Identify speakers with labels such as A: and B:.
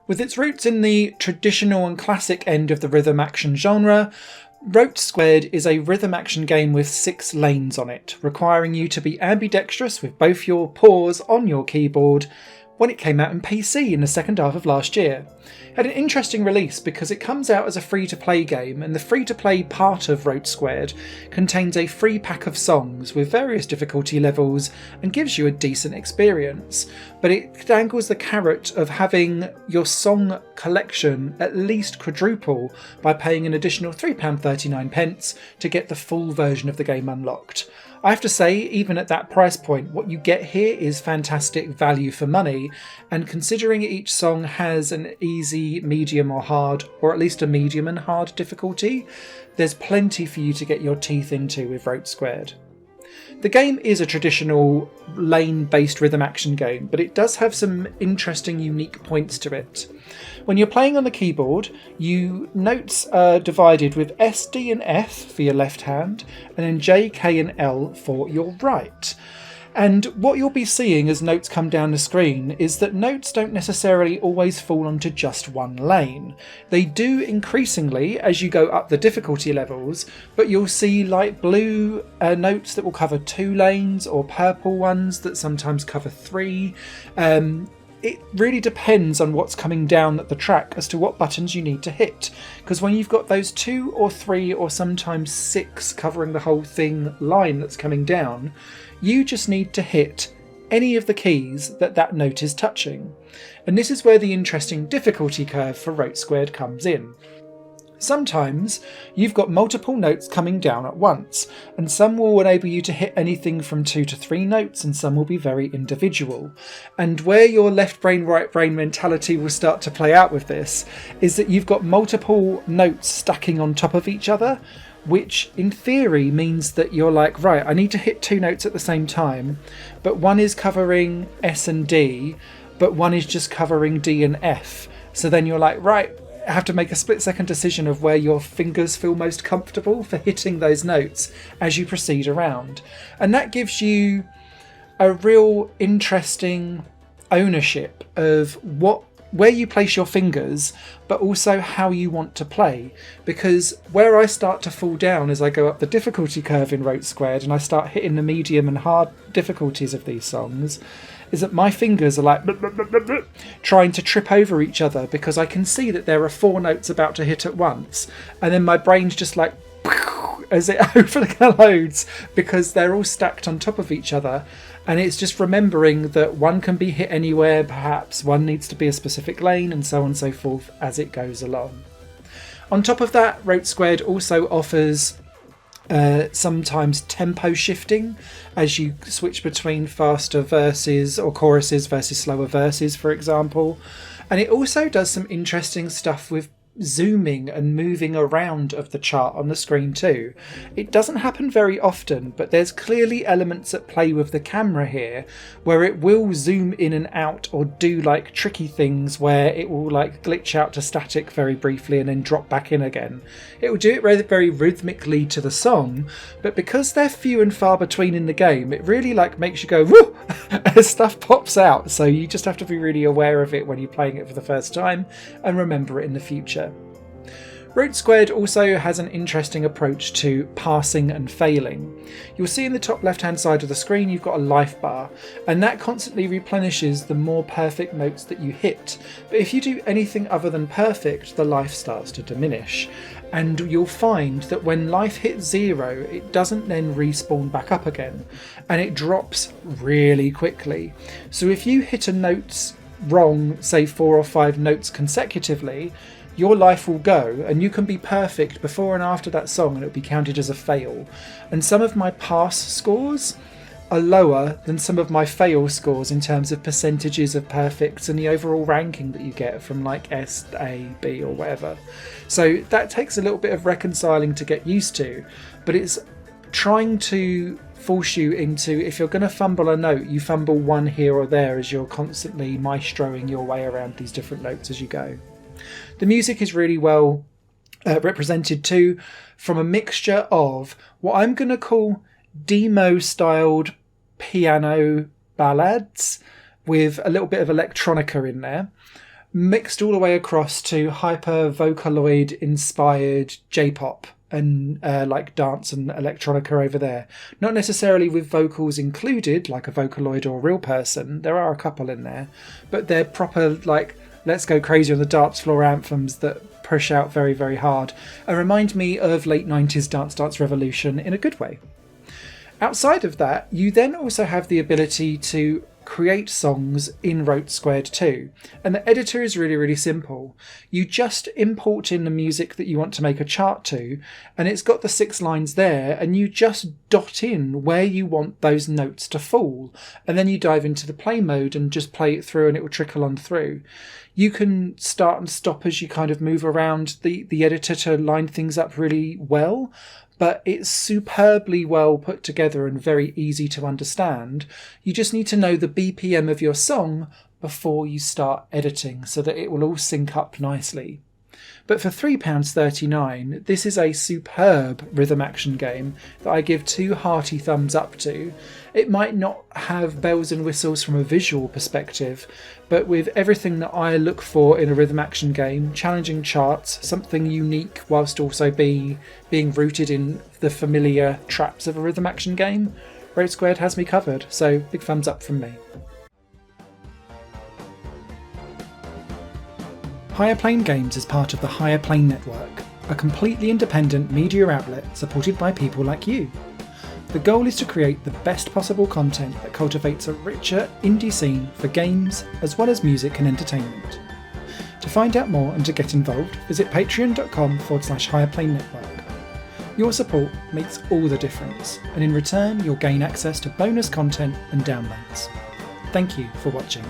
A: With its roots in the traditional and classic end of the rhythm action genre, Rote² is a rhythm action game with 6 lanes on it, requiring you to be ambidextrous with both your paws on your keyboard when it came out in PC in the second half of last year. It had an interesting release because it comes out as a free-to-play game, and the free-to-play part of Rote² contains a free pack of songs with various difficulty levels and gives you a decent experience. But it dangles the carrot of having your song collection at least quadruple by paying an additional £3.39 to get the full version of the game unlocked. I have to say, even at that price point, what you get here is fantastic value for money, and considering each song has an easy, medium or hard, or at least a medium and hard difficulty, there's plenty for you to get your teeth into with Rote². The game is a traditional lane-based rhythm action game, but it does have some interesting, unique points to it. When you're playing on the keyboard, notes are divided with S, D and F for your left hand, and then J, K and L for your right. And what you'll be seeing as notes come down the screen is that notes don't necessarily always fall onto just one lane. They do increasingly as you go up the difficulty levels, but you'll see light blue notes that will cover 2 lanes, or purple ones that sometimes cover 3. It really depends on what's coming down the track as to what buttons you need to hit, because when you've got those 2 or 3 or sometimes 6 covering the whole thing line that's coming down, you just need to hit any of the keys that note is touching. And this is where the interesting difficulty curve for Rote² comes in. Sometimes you've got multiple notes coming down at once, and some will enable you to hit anything from 2 to 3 notes, and some will be very individual. And where your left brain, right brain mentality will start to play out with this is that you've got multiple notes stacking on top of each other, which in theory means that you're like, right, I need to hit 2 notes at the same time, but one is covering S and D, but one is just covering D and F. So then you're like, right, have to make a split-second decision of where your fingers feel most comfortable for hitting those notes as you proceed around. And that gives you a real interesting ownership of where you place your fingers, but also how you want to play. Because where I start to fall down as I go up the difficulty curve in Rote² and I start hitting the medium and hard difficulties of these songs, is that my fingers are like trying to trip over each other, because I can see that there are 4 notes about to hit at once, and then my brain's just like as it overloads because they're all stacked on top of each other. And it's just remembering that one can be hit anywhere, perhaps one needs to be a specific lane, and so on and so forth as it goes along. On top of that, Rote² also offers sometimes tempo shifting as you switch between faster verses or choruses versus slower verses, for example. And it also does some interesting stuff with zooming and moving around of the chart on the screen too. It doesn't happen very often, but there's clearly elements at play with the camera here where it will zoom in and out, or do like tricky things where it will like glitch out to static very briefly and then drop back in again. It will do it very, very rhythmically to the song, but because they're few and far between in the game, it really like makes you go woo as stuff pops out. So you just have to be really aware of it when you're playing it for the first time and remember it in the future. Rote² also has an interesting approach to passing and failing. You'll see in the top left hand side of the screen you've got a life bar, and that constantly replenishes the more perfect notes that you hit. But if you do anything other than perfect, the life starts to diminish. And you'll find that when life hits 0, it doesn't then respawn back up again, and it drops really quickly. So if you hit a note wrong, say 4 or 5 notes consecutively, your life will go, and you can be perfect before and after that song and it'll be counted as a fail. And some of my pass scores are lower than some of my fail scores in terms of percentages of perfects and the overall ranking that you get from like S, A, B or whatever. So that takes a little bit of reconciling to get used to, but it's trying to force you into, if you're going to fumble a note, you fumble one here or there as you're constantly maestroing your way around these different notes as you go. The music is really well represented too, from a mixture of what I'm going to call demo-styled piano ballads with a little bit of electronica in there, mixed all the way across to hyper Vocaloid inspired J-pop and like dance and electronica over there. Not necessarily with vocals included, like a Vocaloid or a real person. There are a couple in there, but they're proper, like, let's go crazy on the dance floor anthems that push out very, very hard and remind me of late 90s Dance Revolution in a good way. Outside of that, you then also have the ability to create songs in Rote² too. And the editor is really, really simple. You just import in the music that you want to make a chart to, and it's got the 6 lines there, and you just dot in where you want those notes to fall. And then you dive into the play mode and just play it through, and it will trickle on through. You can start and stop as you kind of move around the editor to line things up really well. But it's superbly well put together and very easy to understand. You just need to know the BPM of your song before you start editing so that it will all sync up nicely. But for £3.39, this is a superb rhythm action game that I give 2 hearty thumbs up to. It might not have bells and whistles from a visual perspective, but with everything that I look for in a rhythm action game, challenging charts, something unique whilst also being rooted in the familiar traps of a rhythm action game, Rote² has me covered, so big thumbs up from me. Higher Plane Games is part of the Higher Plane Network, a completely independent media outlet supported by people like you. The goal is to create the best possible content that cultivates a richer indie scene for games as well as music and entertainment. To find out more and to get involved, visit patreon.com/higherplane-network. Your support makes all the difference, and in return you'll gain access to bonus content and downloads. Thank you for watching.